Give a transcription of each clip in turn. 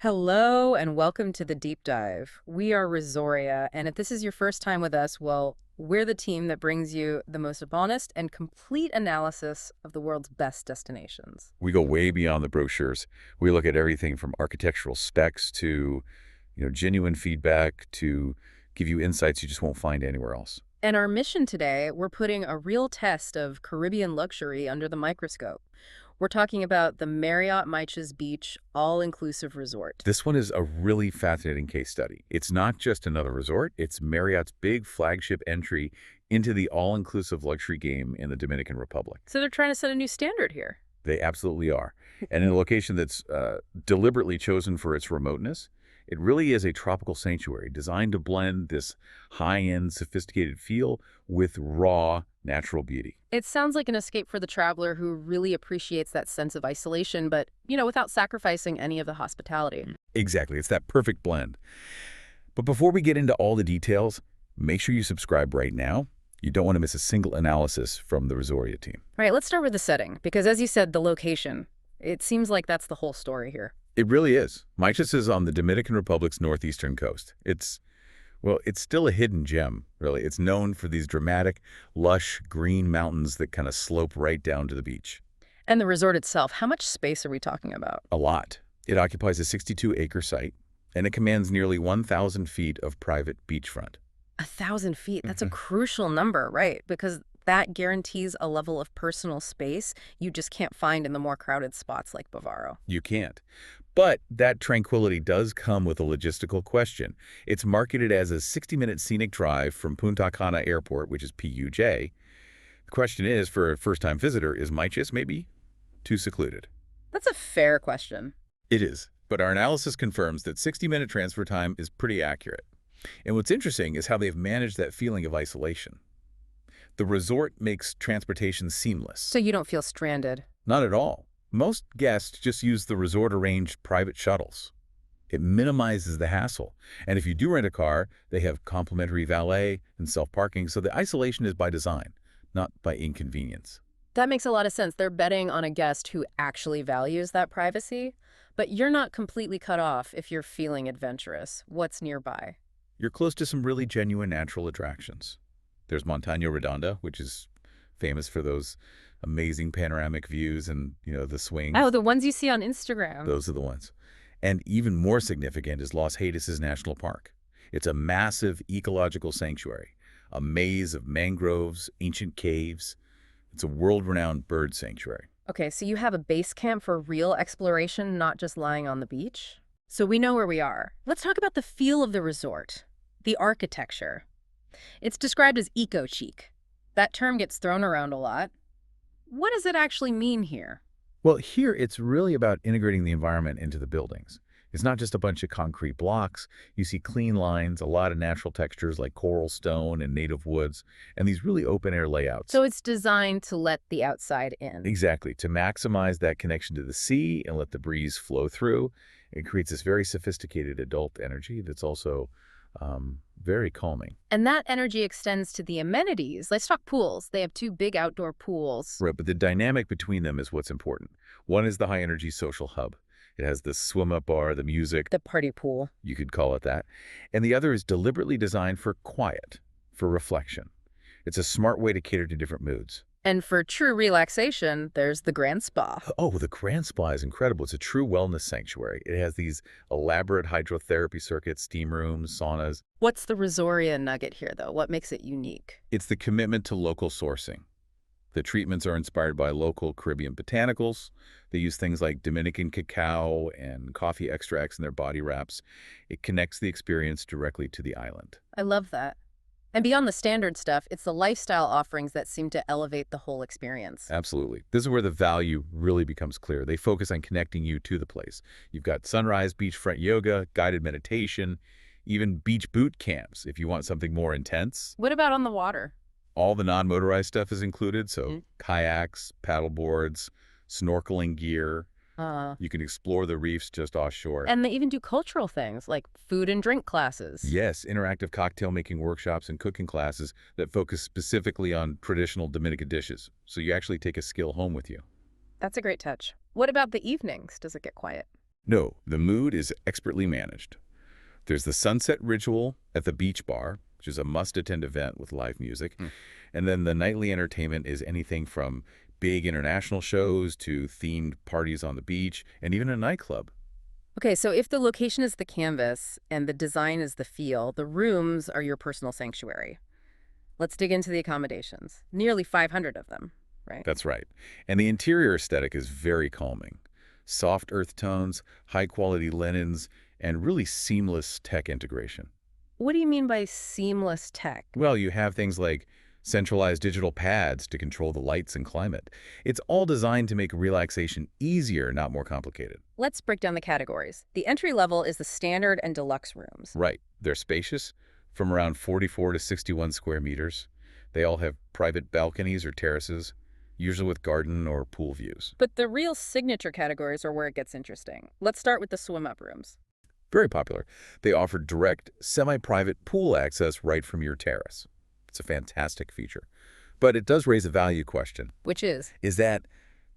Hello and welcome to the deep dive. We are Resoria, and if this is your first time with us, well, we're the team that brings you the most honest and complete analysis of the world's best destinations. We go way beyond the brochures. We look at everything from architectural specs to, genuine feedback to give you insights you just won't find anywhere else. And our mission today, we're putting a real test of Caribbean luxury under the microscope. We're talking about the Marriott Miches Beach all-inclusive resort. This one is a really fascinating case study. It's not just another resort, it's Marriott's big flagship entry into the all-inclusive luxury game in the Dominican Republic. So they're trying to set a new standard here. They absolutely are. And in a location that's deliberately chosen for its remoteness, it really is a tropical sanctuary designed to blend this high-end, sophisticated feel with raw, natural beauty. It sounds like an escape for the traveler who really appreciates that sense of isolation, but, without sacrificing any of the hospitality. Exactly. It's that perfect blend. But before we get into all the details, make sure you subscribe right now. You don't want to miss a single analysis from the Resoria team. All right, let's start with the setting, because as you said, the location. It seems like that's the whole story here. It really is. Miches is on the Dominican Republic's northeastern coast. Well, it's still a hidden gem, really. It's known for these dramatic, lush, green mountains that kind of slope right down to the beach. And the resort itself, how much space are we talking about? A lot. It occupies a 62-acre site, and it commands nearly 1,000 feet of private beachfront. 1,000 feet, that's a crucial number, right? Because that guarantees a level of personal space you just can't find in the more crowded spots like Bavaro. You can't. But that tranquility does come with a logistical question. It's marketed as a 60-minute scenic drive from Punta Cana Airport, which is PUJ. The question is, for a first-time visitor, is Miches maybe too secluded? That's a fair question. It is. But our analysis confirms that 60-minute transfer time is pretty accurate. And what's interesting is how they've managed that feeling of isolation. The resort makes transportation seamless. So you don't feel stranded. Not at all. Most guests just use the resort-arranged private shuttles. It minimizes the hassle. And if you do rent a car, they have complimentary valet and self-parking, so the isolation is by design, not by inconvenience. That makes a lot of sense. They're betting on a guest who actually values that privacy. But you're not completely cut off if you're feeling adventurous. What's nearby? You're close to some really genuine natural attractions. There's Montaña Redonda, which is famous for those amazing panoramic views and, the swings. Oh, the ones you see on Instagram. Those are the ones. And even more significant is Los Haitises National Park. It's a massive ecological sanctuary, a maze of mangroves, ancient caves. It's a world-renowned bird sanctuary. Okay, so you have a base camp for real exploration, not just lying on the beach? So we know where we are. Let's talk about the feel of the resort, the architecture. It's described as eco-chic. That term gets thrown around a lot. What does it actually mean here? Well, here it's really about integrating the environment into the buildings. It's not just a bunch of concrete blocks. You see clean lines, a lot of natural textures like coral stone and native woods, and these really open-air layouts. So it's designed to let the outside in. Exactly, to maximize that connection to the sea and let the breeze flow through. It creates this very sophisticated adult energy that's also very calming. And that energy extends to the amenities. Let's talk pools. They have two big outdoor pools. Right, but the dynamic between them is what's important. One is the high-energy social hub. It has the swim-up bar, the music. The party pool. You could call it that. And the other is deliberately designed for quiet, for reflection. It's a smart way to cater to different moods. And for true relaxation, there's the Grand Spa. Oh, the Grand Spa is incredible. It's a true wellness sanctuary. It has these elaborate hydrotherapy circuits, steam rooms, saunas. What's the Resoria nugget here, though? What makes it unique? It's the commitment to local sourcing. The treatments are inspired by local Caribbean botanicals. They use things like Dominican cacao and coffee extracts in their body wraps. It connects the experience directly to the island. I love that. And beyond the standard stuff, it's the lifestyle offerings that seem to elevate the whole experience. Absolutely. This is where the value really becomes clear. They focus on connecting you to the place. You've got sunrise beachfront yoga, guided meditation, even beach boot camps if you want something more intense. What about on the water? All the non-motorized stuff is included, so kayaks, paddle boards, snorkeling gear. You can explore the reefs just offshore. And they even do cultural things like food and drink classes. Yes, interactive cocktail-making workshops and cooking classes that focus specifically on traditional Dominican dishes. So you actually take a skill home with you. That's a great touch. What about the evenings? Does it get quiet? No, the mood is expertly managed. There's the sunset ritual at the beach bar, which is a must-attend event with live music. And then the nightly entertainment is anything from big international shows to themed parties on the beach and even a nightclub. Okay, so if the location is the canvas and the design is the feel, the rooms are your personal sanctuary. Let's dig into the accommodations. Nearly 500 of them, right? That's right. And the interior aesthetic is very calming. Soft earth tones, high-quality linens, and really seamless tech integration. What do you mean by seamless tech? Well, you have things like centralized digital pads to control the lights and climate. It's all designed to make relaxation easier, not more complicated. Let's break down the categories. The entry level is the standard and deluxe rooms. Right. They're spacious, from around 44 to 61 square meters. They all have private balconies or terraces, usually with garden or pool views. But the real signature categories are where it gets interesting. Let's start with the swim-up rooms. Very popular. They offer direct, semi-private pool access right from your terrace. It's a fantastic feature. But it does raise a value question. Which is? Is that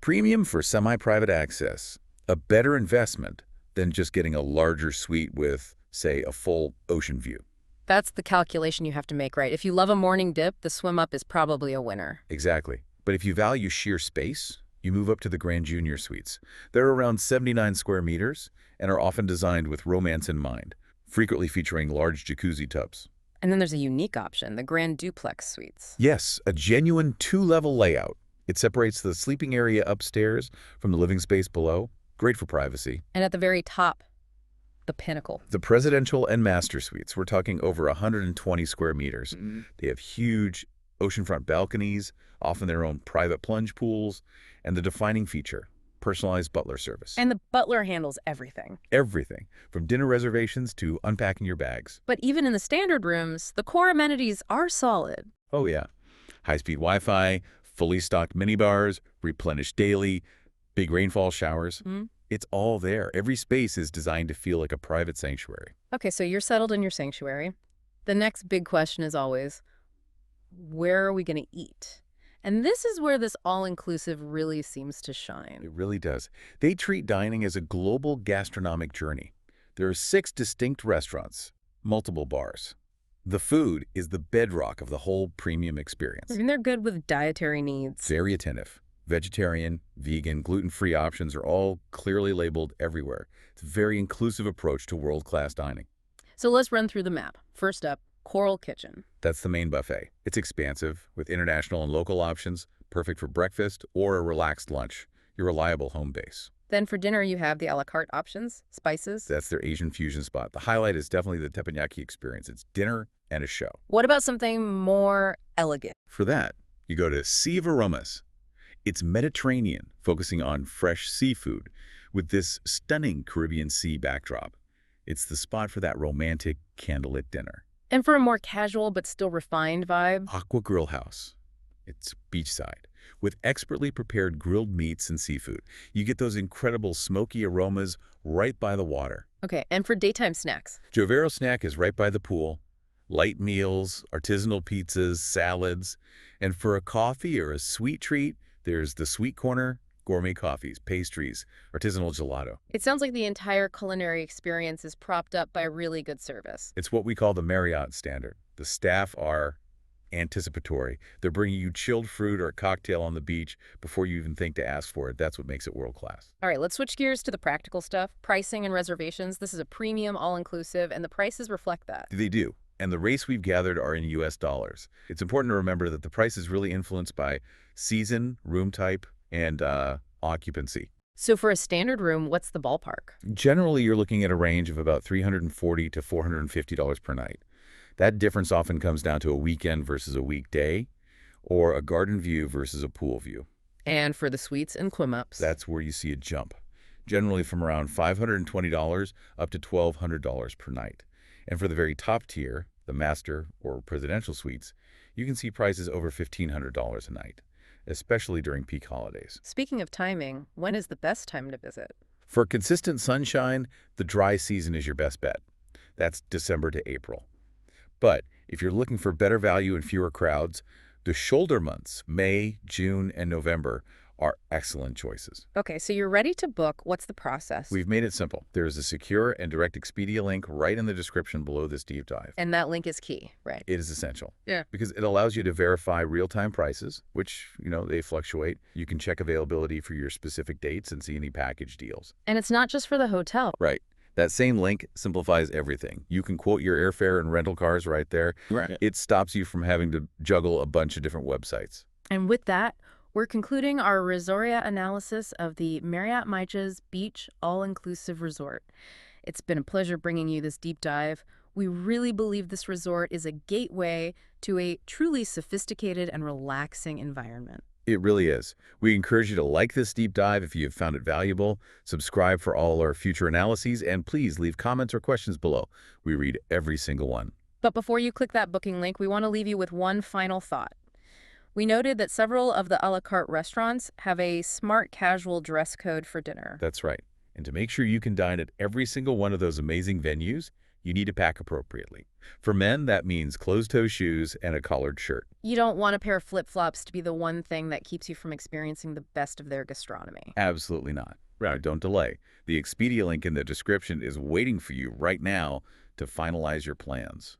premium for semi-private access a better investment than just getting a larger suite with, say, a full ocean view? That's the calculation you have to make, right? If you love a morning dip, the swim-up is probably a winner. Exactly. But if you value sheer space, you move up to the Grand Junior suites. They're around 79 square meters and are often designed with romance in mind, frequently featuring large jacuzzi tubs. And then there's a unique option, the Grand Duplex suites. Yes, a genuine two-level layout. It separates the sleeping area upstairs from the living space below. Great for privacy. And at the very top, the pinnacle. The presidential and master suites, we're talking over 120 square meters. They have huge oceanfront balconies, often their own private plunge pools, and the defining feature, personalized butler service. And the butler handles everything. Everything, from dinner reservations to unpacking your bags. But even in the standard rooms, the core amenities are solid. Oh yeah. High-speed Wi-Fi, fully stocked minibars, replenished daily, big rainfall showers. It's all there. Every space is designed to feel like a private sanctuary. Okay, so you're settled in your sanctuary. The next big question is always, where are we going to eat? And this is where this all-inclusive really seems to shine. It really does. They treat dining as a global gastronomic journey. There are 6 distinct restaurants, multiple bars. The food is the bedrock of the whole premium experience. I mean, they're good with dietary needs. Very attentive. Vegetarian, vegan, gluten-free options are all clearly labeled everywhere. It's a very inclusive approach to world-class dining. So let's run through the map. First up, Coral Kitchen. That's the main buffet. It's expansive, with international and local options, perfect for breakfast or a relaxed lunch, your reliable home base. Then for dinner, you have the a la carte options, spices. That's their Asian fusion spot. The highlight is definitely the teppanyaki experience. It's dinner and a show. What about something more elegant? For that, you go to Sea of Aromas. It's Mediterranean, focusing on fresh seafood, with this stunning Caribbean Sea backdrop. It's the spot for that romantic candlelit dinner. And for a more casual but still refined vibe? Aqua Grill House. It's beachside, with expertly prepared grilled meats and seafood. You get those incredible smoky aromas right by the water. Okay, and for daytime snacks? Jovero Snack is right by the pool. Light meals, artisanal pizzas, salads. And for a coffee or a sweet treat, there's the Sweet Corner, gourmet coffees, pastries, artisanal gelato. It sounds like the entire culinary experience is propped up by really good service. It's what we call the Marriott standard. The staff are anticipatory. They're bringing you chilled fruit or a cocktail on the beach before you even think to ask for it. That's what makes it world-class. All right, let's switch gears to the practical stuff. Pricing and reservations. This is a premium, all-inclusive, and the prices reflect that. They do. And the rates we've gathered are in US dollars. It's important to remember that the price is really influenced by season, room type, and occupancy. So for a standard room, what's the ballpark? Generally, you're looking at a range of about $340 to $450 per night. That difference often comes down to a weekend versus a weekday, or a garden view versus a pool view. And for the suites and swim-ups? That's where you see a jump, generally from around $520 up to $1,200 per night. And for the very top tier, the master or presidential suites, you can see prices over $1,500 a night, especially during peak holidays. Speaking of timing, when is the best time to visit? For consistent sunshine, the dry season is your best bet. That's December to April. But if you're looking for better value and fewer crowds, the shoulder months, May, June, and November, are excellent choices. Okay, so you're ready to book. What's the process? We've made it simple. There's a secure and direct Expedia link right in the description below this deep dive. And that link is key, right? It is essential. Yeah. Because it allows you to verify real-time prices, which, they fluctuate. You can check availability for your specific dates and see any package deals. And it's not just for the hotel. Right. That same link simplifies everything. You can quote your airfare and rental cars right there. Right. It stops you from having to juggle a bunch of different websites. And with that, we're concluding our Resortia analysis of the Marriott Miches Beach all-inclusive resort. It's been a pleasure bringing you this deep dive. We really believe this resort is a gateway to a truly sophisticated and relaxing environment. It really is. We encourage you to like this deep dive if you have found it valuable, subscribe for all our future analyses, and please leave comments or questions below. We read every single one. But before you click that booking link, we want to leave you with one final thought. We noted that several of the a la carte restaurants have a smart casual dress code for dinner. That's right. And to make sure you can dine at every single one of those amazing venues, you need to pack appropriately. For men, that means closed-toe shoes and a collared shirt. You don't want a pair of flip-flops to be the one thing that keeps you from experiencing the best of their gastronomy. Absolutely not. Right. Don't delay. The Expedia link in the description is waiting for you right now to finalize your plans.